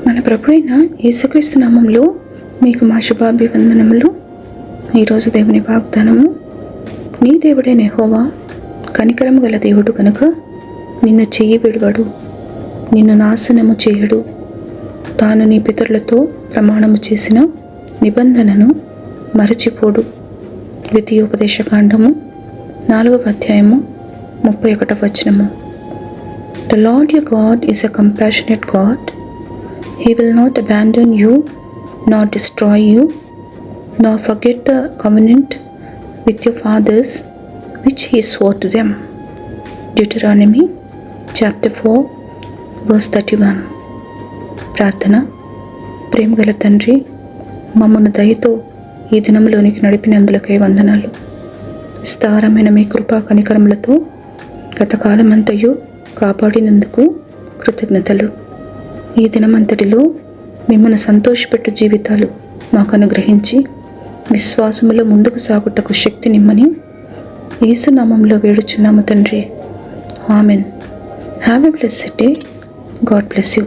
మన ప్రభు అయిన యేసుక్రీస్తు నామంలో మీకు మా శుభాభివందనములు. ఈరోజు దేవుని వాగ్దానము, నీ దేవుడైన యెహోవా కనికరము గల దేవుడు కనుక నిన్ను చెయ్యి విడువడు, నిన్ను నాశనము చేయడు. తాను నీ పితరులతో ప్రమాణము చేసిన నిబంధనను మరచిపోడు. ద్వితీయోపదేశకాండము 4వ అధ్యాయము 31వ వచనము. The Lord your God is a compassionate God. He will not abandon you, nor destroy you, nor forget the covenant with your fathers, which he swore to them. Deuteronomy chapter 4, verse 31. ప్రార్థన. ప్రేమగల తండ్రి, మమ్మను దయతో ఈ దినంలోనికి నడిపినందులకై వందనాలు. విస్తారమైన మీ కృపా కనికరములతో గతకాలమంతయు కాపాడినందుకు కృతజ్ఞతలు. ఈ దినమంతటిలో మిమ్మల్ని సంతోషపెట్టు జీవితాలు మాకు అనుగ్రహించి విశ్వాసములో ముందుకు సాగుటకు శక్తినిమ్మని యేసు నామములో వేడుచున్నాము తండ్రి. Amen. Have a blessed day. God bless you.